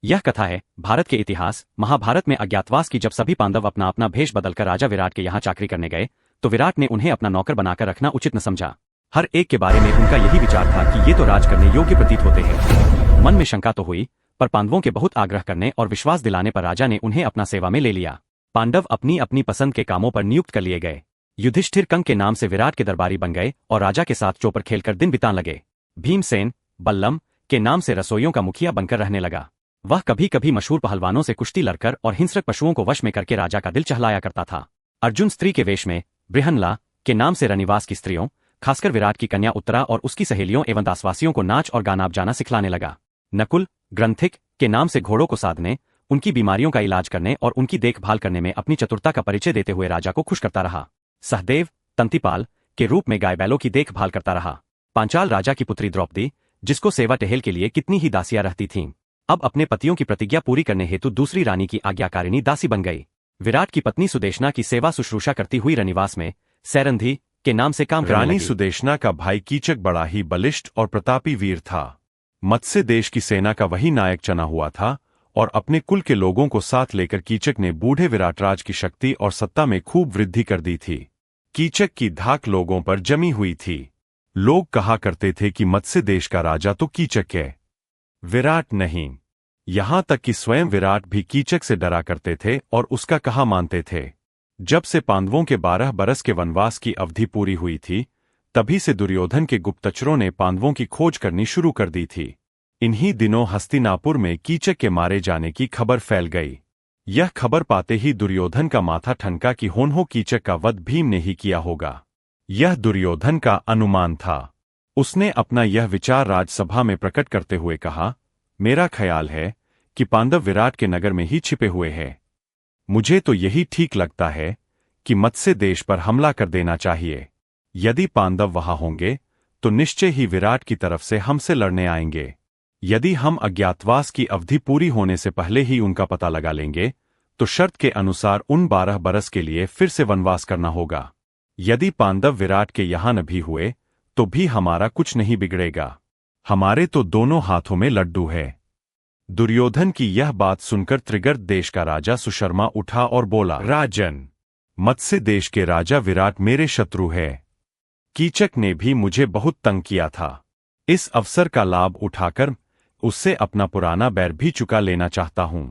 यह कथा है भारत के इतिहास महाभारत में अज्ञातवास की। जब सभी पांडव अपना अपना भेष बदलकर राजा विराट के यहाँ चाकरी करने गए तो विराट ने उन्हें अपना नौकर बनाकर रखना उचित न समझा। हर एक के बारे में उनका यही विचार था कि ये तो राज करने योग्य प्रतीत होते हैं। मन में शंका तो हुई, पर पांडवों के बहुत आग्रह करने और विश्वास दिलाने पर राजा ने उन्हें अपना सेवा में ले लिया। पांडव अपनी अपनी पसंद के कामों पर नियुक्त कर लिए गए। युधिष्ठिर कंक के नाम से विराट के दरबारी बन गए और राजा के साथ चौपर खेलकर दिन बिताने लगे। भीमसेन बल्लम के नाम से रसोइयों का मुखिया बनकर रहने लगा। वह कभी कभी मशहूर पहलवानों से कुश्ती लड़कर और हिंसक पशुओं को वश में करके राजा का दिल चहलाया करता था। अर्जुन स्त्री के वेश में बृहन्नला के नाम से रनिवास की स्त्रियों, खासकर विराट की कन्या उत्तरा और उसकी सहेलियों एवं दासवासियों को नाच और गाना बजाना सिखलाने लगा। नकुल ग्रंथिक के नाम से घोड़ों को साधने, उनकी बीमारियों का इलाज करने और उनकी देखभाल करने में अपनी चतुरता का परिचय देते हुए राजा को खुश करता रहा। सहदेव तंतिपाल के रूप में गाय बैलों की देखभाल करता रहा। पांचाल राजा की पुत्री द्रौपदी, जिसको सेवा टहल के लिए कितनी ही दासियां रहती थीं, अब अपने पतियों की प्रतिज्ञा पूरी करने हेतु दूसरी रानी की आज्ञाकारिणी दासी बन गई। विराट की पत्नी सुदेशना की सेवा शुश्रूषा करती हुई रनिवास में सैरंधी के नाम से काम करने लगी। रानी सुदेशना का भाई कीचक बड़ा ही बलिष्ठ और प्रतापी वीर था। मत्स्य देश की सेना का वही नायक चना हुआ था और अपने कुल के लोगों को साथ लेकर कीचक ने बूढ़े विराटराज की शक्ति और सत्ता में खूब वृद्धि कर दी थी। कीचक की धाक लोगों पर जमी हुई थी। लोग कहा करते थे कि मत्स्य देश का राजा तो कीचक है, विराट नहीं। यहां तक कि स्वयं विराट भी कीचक से डरा करते थे और उसका कहा मानते थे। जब से पांडवों के 12 बरस के वनवास की अवधि पूरी हुई थी, तभी से दुर्योधन के गुप्तचरों ने पांडवों की खोज करनी शुरू कर दी थी। इन्हीं दिनों हस्तिनापुर में कीचक के मारे जाने की खबर फैल गई। यह खबर पाते ही दुर्योधन का माथा ठनका कि होन्हो कीचक का वध भीम ने ही किया होगा। यह दुर्योधन का अनुमान था। उसने अपना यह विचार राजसभा में प्रकट करते हुए कहा, मेरा ख्याल है कि पांडव विराट के नगर में ही छिपे हुए हैं। मुझे तो यही ठीक लगता है कि मत्स्य देश पर हमला कर देना चाहिए। यदि पांडव वहां होंगे तो निश्चय ही विराट की तरफ से हमसे लड़ने आएंगे। यदि हम अज्ञातवास की अवधि पूरी होने से पहले ही उनका पता लगा लेंगे तो शर्त के अनुसार उन 12 बरस के लिए फिर से वनवास करना होगा। यदि पांडव विराट के यहां न भी हुए तो भी हमारा कुछ नहीं बिगड़ेगा। हमारे तो दोनों हाथों में लड्डू है। दुर्योधन की यह बात सुनकर त्रिगर्त देश का राजा सुशर्मा उठा और बोला, राजन, मत्स्य देश के राजा विराट मेरे शत्रु है। कीचक ने भी मुझे बहुत तंग किया था। इस अवसर का लाभ उठाकर उससे अपना पुराना बैर भी चुका लेना चाहता हूं।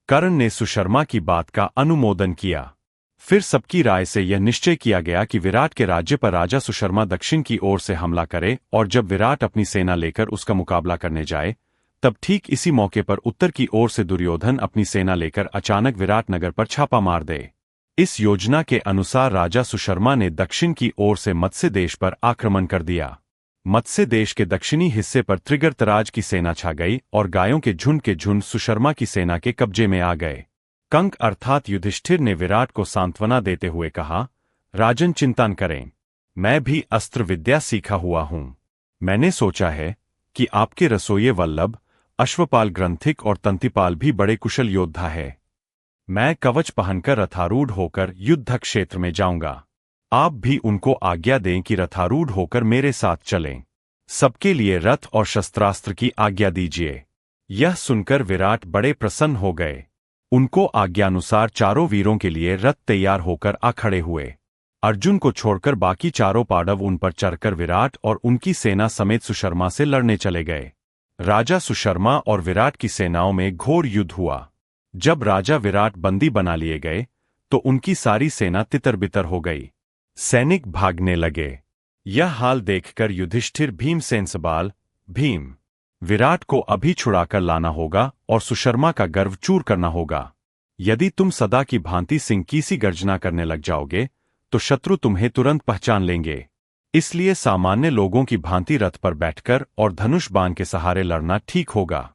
कर्ण ने सुशर्मा की बात का अनुमोदन किया। फिर सबकी राय से यह निश्चय किया गया कि विराट के राज्य पर राजा सुशर्मा दक्षिण की ओर से हमला करे और जब विराट अपनी सेना लेकर उसका मुकाबला करने जाए तब ठीक इसी मौके पर उत्तर की ओर से दुर्योधन अपनी सेना लेकर अचानक विराट नगर पर छापा मार दे। इस योजना के अनुसार राजा सुशर्मा ने दक्षिण की ओर से मत्स्य देश पर आक्रमण कर दिया। मत्स्य देश के दक्षिणी हिस्से पर त्रिगर्तराज की सेना छा गई और गायों के झुंड सुशर्मा की सेना के कब्जे में आ गए। कंक अर्थात युधिष्ठिर ने विराट को सांत्वना देते हुए कहा, राजन चिंता न करें, मैं भी अस्त्र विद्या सीखा हुआ हूं। मैंने सोचा है कि आपके रसोइये वल्लभ, अश्वपाल ग्रंथिक और तंतिपाल भी बड़े कुशल योद्धा है। मैं कवच पहनकर रथारूढ़ होकर युद्ध क्षेत्र में जाऊंगा। आप भी उनको आज्ञा दें कि रथारूढ़ होकर मेरे साथ चलें। सबके लिए रथ और शस्त्रास्त्र की आज्ञा दीजिए। यह सुनकर विराट बड़े प्रसन्न हो गए। उनको आज्ञानुसार चारों वीरों के लिए रथ तैयार होकर आ खड़े हुए। अर्जुन को छोड़कर बाकी चारों पांडव उन पर चढ़कर विराट और उनकी सेना समेत सुशर्मा से लड़ने चले गए। राजा सुशर्मा और विराट की सेनाओं में घोर युद्ध हुआ। जब राजा विराट बंदी बना लिए गए तो उनकी सारी सेना तितर-बितर हो गई। सैनिक भागने लगे। यह हाल देखकर युधिष्ठिर भीमसेन सवाल, भीम, विराट को अभी छुड़ाकर लाना होगा और सुशर्मा का गर्व चूर करना होगा। यदि तुम सदा की भांति सिंह की सी गर्जना करने लग जाओगे तो शत्रु तुम्हें तुरंत पहचान लेंगे। इसलिए सामान्य लोगों की भांति रथ पर बैठकर और धनुष बाण के सहारे लड़ना ठीक होगा।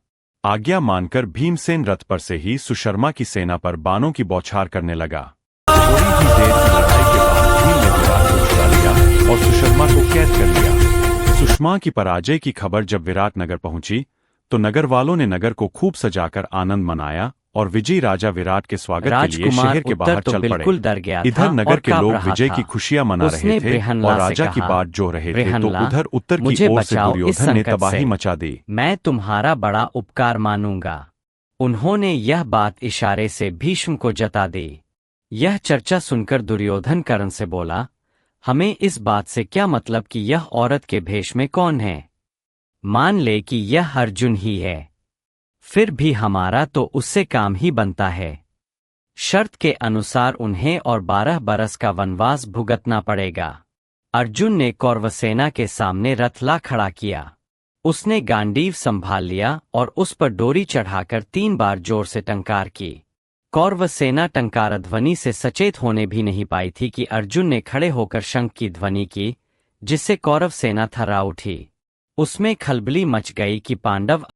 आज्ञा मानकर भीमसेन रथ पर से ही सुशर्मा की सेना पर बाणों की बौछार करने लगा। थोड़ी ही देर की लड़ाई के बाद भीम ने विराट को छुड़ा लिया और सुशर्मा को कैद कर लिया। सुषमा की पराजय की खबर जब विराट नगर पहुंची तो नगर वालों ने नगर को खूब सजाकर आनंद मनाया और विजयी राजा विराट के स्वागत के लिए शहर के बाहर चल पड़े। इधर नगर के लोग विजय की खुशियां मना रहे थे और राजा की बात जो रहे थे तो उधर उत्तर की ओर से दुर्योधन ने तबाही मचा दी। मैं तुम्हारा बड़ा उपकार मानूंगा। उन्होंने यह बात इशारे से भीष्म को जता दी। यह चर्चा सुनकर दुर्योधन कर्ण से बोला, हमें इस बात से क्या मतलब कि यह औरत के भेष में कौन है? मान ले कि यह अर्जुन ही है, फिर भी हमारा तो उससे काम ही बनता है। शर्त के अनुसार उन्हें और 12 बरस का वनवास भुगतना पड़ेगा। अर्जुन ने कौरवसेना के सामने रथ ला खड़ा किया। उसने गांडीव संभाल लिया और उस पर डोरी चढ़ाकर 3 बार जोर से टंकार की। कौरवसेना टंकार ध्वनि से सचेत होने भी नहीं पाई थी कि अर्जुन ने खड़े होकर शंख की ध्वनि की, जिससे कौरव सेना थर्रा उठी। उसमें खलबली मच गई कि पांडव